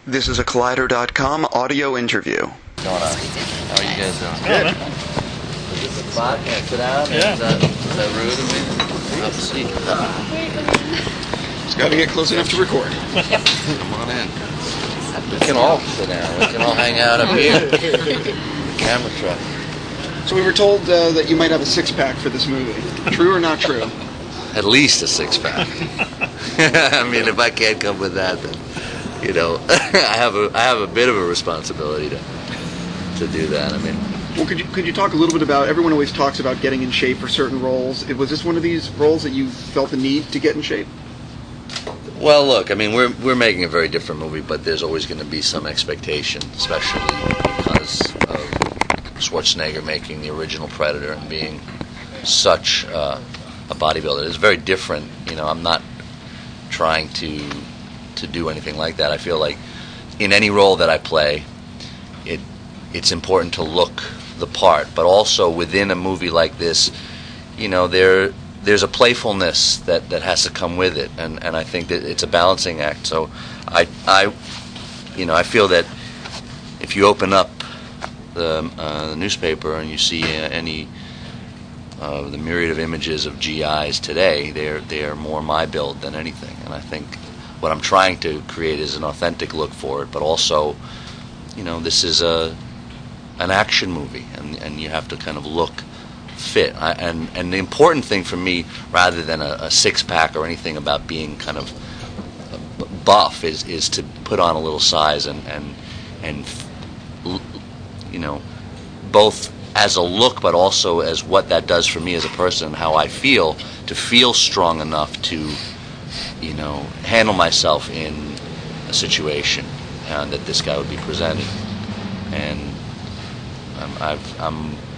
This is a Collider.com audio interview. What's going on? How are you guys doing? Good. Is this a spot? Can I sit down? Yeah. Is that rude of me? Have a seat. Just got to get close enough to record. Come on in. We can all sit down. We can all hang out up here. The camera truck. So we were told that you might have a six-pack for this movie. True or not true? At least a six-pack. I mean, if I can't come with that, then, you know, I have a bit of a responsibility to do that. I mean, well, could you talk a little bit about? Everyone always talks about getting in shape for certain roles. Was this one of these roles that you felt the need to get in shape? well, look, I mean, we're making a very different movie, but there's always going to be some expectation, especially because of Schwarzenegger making the original Predator and being such a bodybuilder. It's very different. You know, I'm not trying to do anything like that. I feel like in any role that I play, it's important to look the part, but also within a movie like this, you know, there's a playfulness that has to come with it, and I think that it's a balancing act. So I feel that if you open up the newspaper and you see any of the myriad of images of GIs today, they are more my build than anything, and I think what I'm trying to create is an authentic look for it, but also, you know, this is an action movie, and you have to kind of look fit. And the important thing for me, rather than a six-pack or anything about being kind of buff, is to put on a little size and you know, both as a look, but also as what that does for me as a person, how I feel, to feel strong enough to, you know, handle myself in a situation that this guy would be presented. And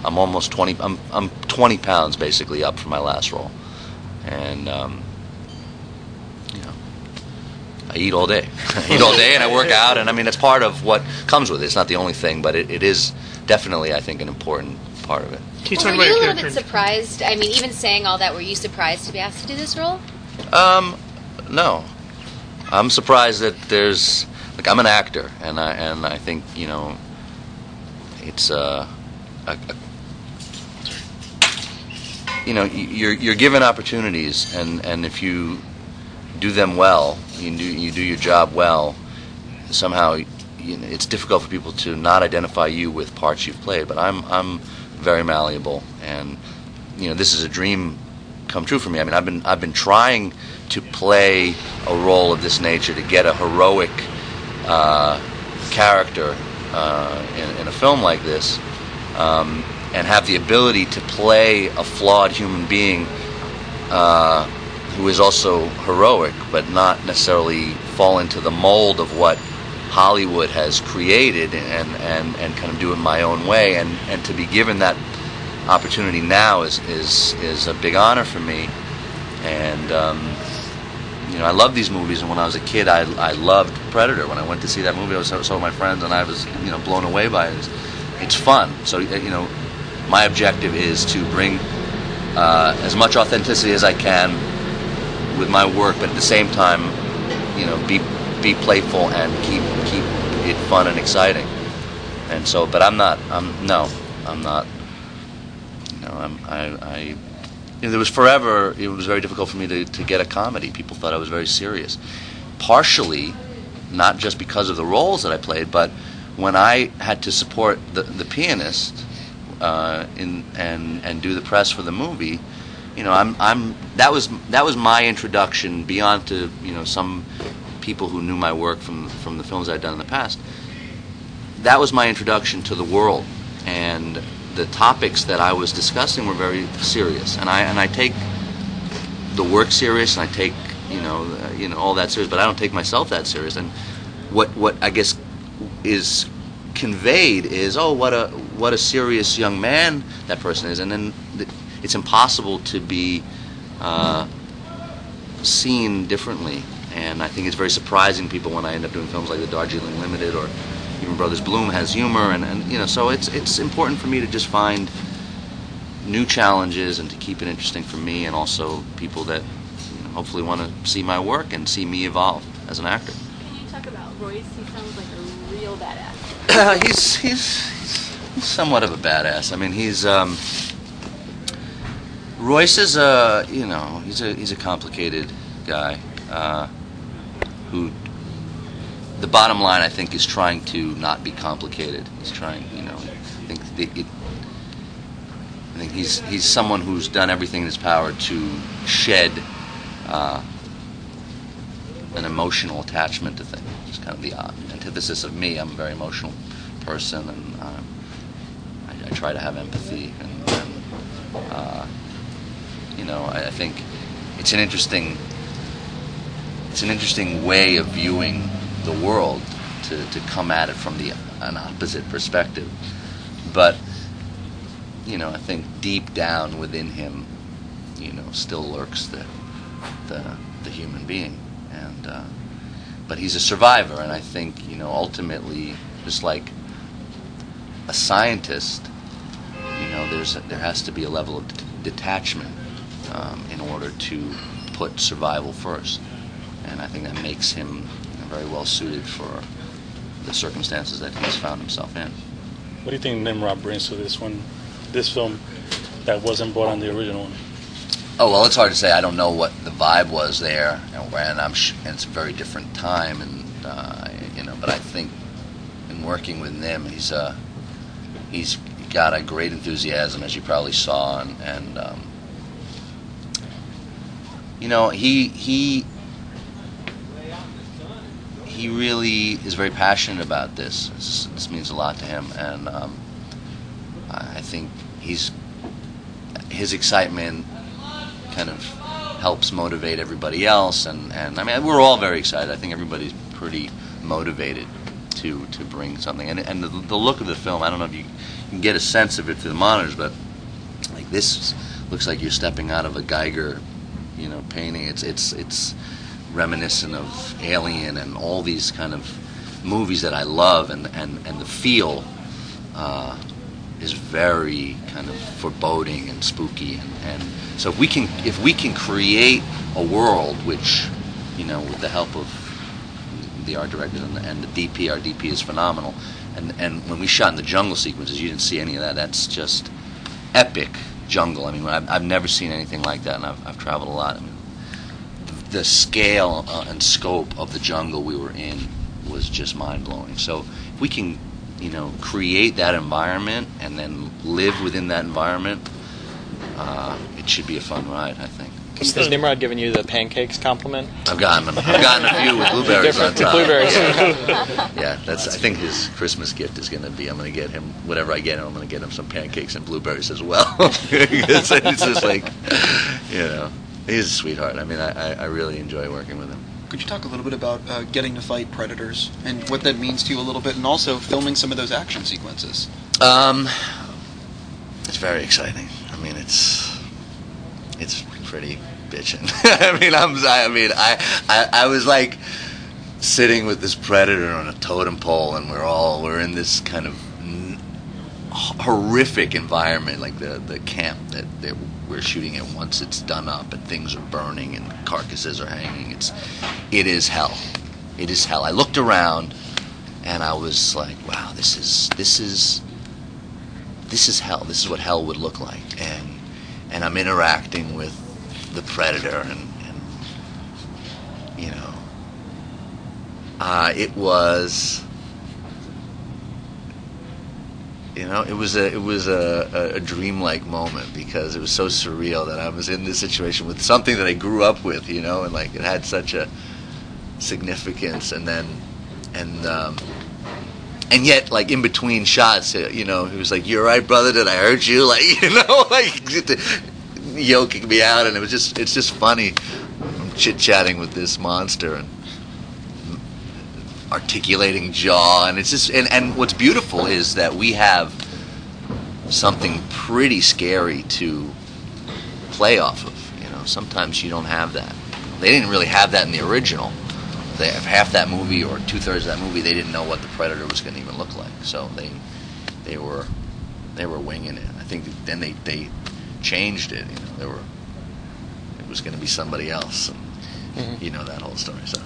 I'm almost 20. I'm 20 pounds basically up from my last role, and you know, I eat all day. I eat all day, and I work out, and I mean, it's part of what comes with it. It's not the only thing, but it is definitely, I think, an important part of it. Can you Well, talk were about you a your little character? bit surprised? I mean, even saying all that, were you surprised to be asked to do this role? No, I'm surprised that there's, like, I'm an actor, and I think, you know, it's you know, you're given opportunities, and if you do them well, you do your job well, somehow, you know, it's difficult for people to not identify you with parts you've played. But I'm very malleable, and you know, this is a dream come true for me. I mean, I've been trying to play a role of this nature, to get a heroic character in a film like this, and have the ability to play a flawed human being who is also heroic, but not necessarily fall into the mold of what Hollywood has created, and kind of do it my own way. And to be given that opportunity now is a big honor for me. And you know, I love these movies, and when I was a kid, I loved Predator. When I went to see that movie, I was so with my friends, and I was, you know, blown away by it. It's fun. So, you know, my objective is to bring as much authenticity as I can with my work, but at the same time, you know, be playful and keep it fun and exciting. And so, but I'm not. You know, you know, there was forever. It was very difficult for me to get a comedy. People thought I was very serious. Partially, not just because of the roles that I played, but when I had to support the pianist and do the press for the movie, you know, that was my introduction beyond to, you know, some people who knew my work from the films I'd done in the past. That was my introduction to the world, and the topics that I was discussing were very serious, and I take the work serious, and I take you know all that serious, but I don't take myself that serious. And what I guess is conveyed is, oh, what a serious young man that person is, and then it's impossible to be seen differently. And I think it's very surprising to people when I end up doing films like The Darjeeling Limited, or even Brothers Bloom has humor, and you know, so it's important for me to just find new challenges and to keep it interesting for me, and also people that, you know, hopefully want to see my work and see me evolve as an actor. Can you talk about Royce, he sounds like a real badass. He's somewhat of a badass. I mean, Royce is he's a complicated guy who, the bottom line, I think, is trying to not be complicated. He's trying, I think he's someone who's done everything in his power to shed an emotional attachment to things. It's kind of the antithesis of me. I'm a very emotional person, and I try to have empathy, and I think it's an interesting way of viewing the world to come at it from an opposite perspective. But I think deep down within him, still lurks the human being, and but he's a survivor, and I think ultimately, just like a scientist, there has to be a level of detachment in order to put survival first, and I think that makes him very well suited for the circumstances that he's found himself in. What do you think Nimrod brings to this film that wasn't brought on the original one? Oh, well, it's hard to say. I don't know what the vibe was there, and it's a very different time, and but I think in working with Nim, he's got a great enthusiasm, as you probably saw, and he really is very passionate about this. This means a lot to him, and I think his excitement kind of helps motivate everybody else, and I mean, we're all very excited. I think everybody's pretty motivated to bring something, and the look of the film, I don't know if you can get a sense of it through the monitors, but like, this looks like you're stepping out of a Geiger painting. It's reminiscent of Alien and all these kind of movies that I love, and the feel is very kind of foreboding and spooky, and so if we can create a world which, with the help of the art director and the DP, our DP is phenomenal, and when we shot in the jungle sequences, you didn't see any of that. That's just epic jungle. I mean, I've never seen anything like that, and I've traveled a lot. I mean, the scale and scope of the jungle we were in was just mind-blowing. So if we can, create that environment and then live within that environment, it should be a fun ride, I think. Has Nimrod given you the pancakes compliment? I've gotten a few with blueberries on top. Blueberries. Yeah, I think his Christmas gift is going to be, I'm going to get him, whatever I get him, I'm going to get him some pancakes and blueberries as well. it's just like, he's a sweetheart. I mean, I really enjoy working with him. Could you talk a little bit about getting to fight predators and what that means to you a little bit, and also filming some of those action sequences? It's very exciting. I mean, it's pretty bitchin'. I was like sitting with this predator on a totem pole, and we're in this kind of horrific environment, like the camp that we're shooting at. Once it's done up and things are burning and carcasses are hanging, it is hell. It is hell. I looked around and I was like, wow, this is hell. This is what hell would look like, and I'm interacting with the predator, and it was a dreamlike moment, because it was so surreal that I was in this situation with something that I grew up with, and like, it had such a significance, and yet, like, in between shots, he was like, "You're right, brother, did I hurt you?" Like, like, yoking me out, and it's just funny. I'm chit-chatting with this monster and articulating jaw, and it's just, and what's beautiful is that we have something pretty scary to play off of. Sometimes you don't have that. They didn't really have that in the original. They have half that movie or 2/3 of that movie, they didn't know what the predator was going to even look like. So they were winging it. I think then they changed it. It was going to be somebody else, and that whole story. So.